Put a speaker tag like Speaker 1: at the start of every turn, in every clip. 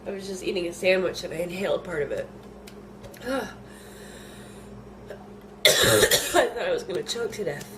Speaker 1: I was just eating a sandwich and I inhaled part of it. I thought I was going to choke to death.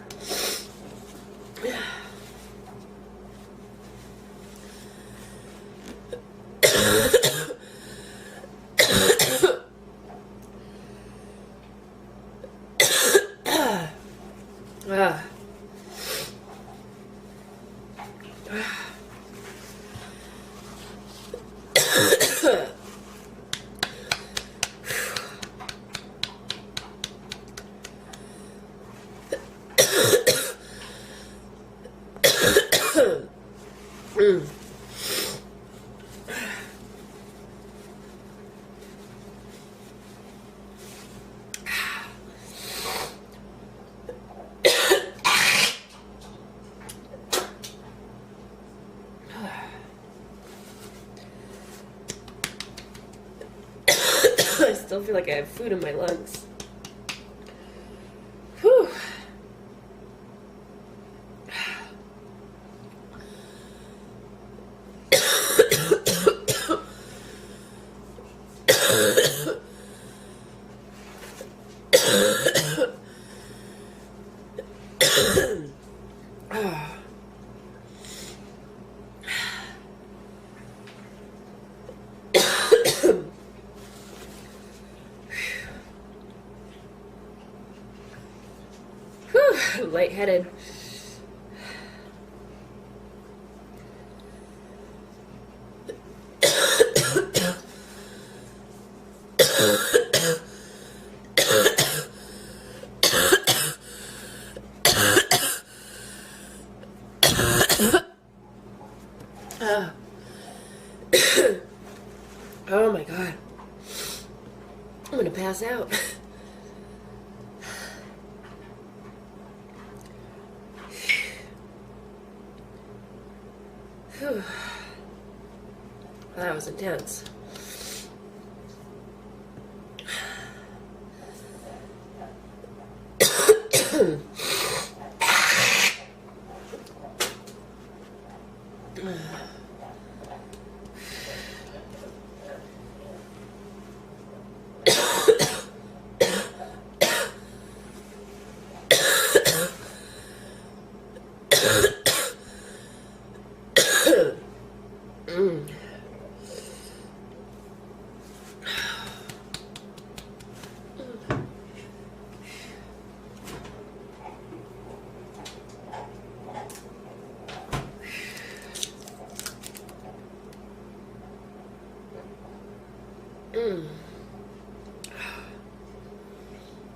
Speaker 1: I still feel like I have food in my lungs. Whew. Lightheaded. Oh my God. I'm gonna pass out. That was intense.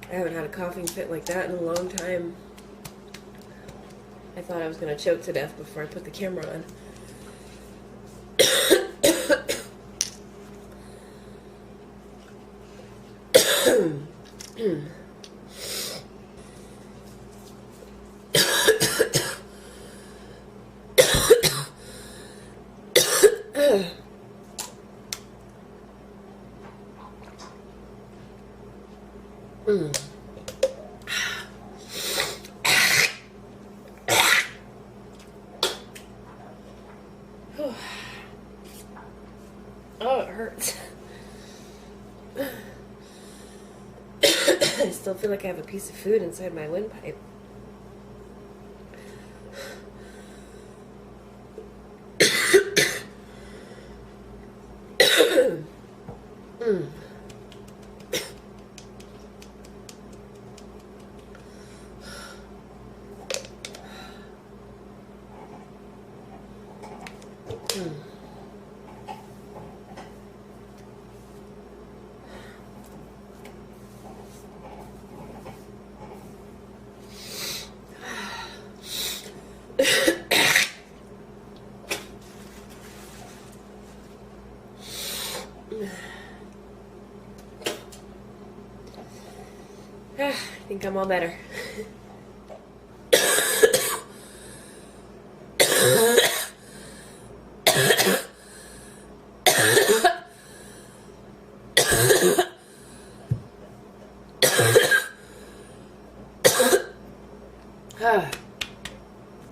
Speaker 1: I haven't had a coughing fit like that in a long time. I thought I was going to choke to death before I put the camera on. Oh, it hurts. I still feel like I have a piece of food inside my windpipe. think I'm all better.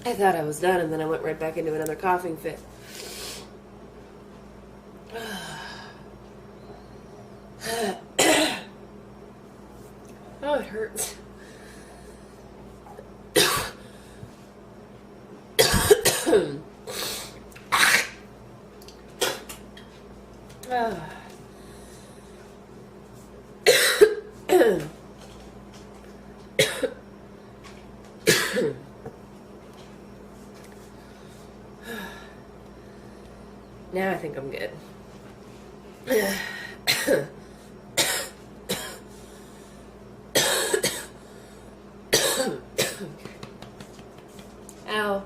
Speaker 1: I thought I was done, and then I went right back into another coughing fit. Oh, it hurts. Now I think I'm good. Ow.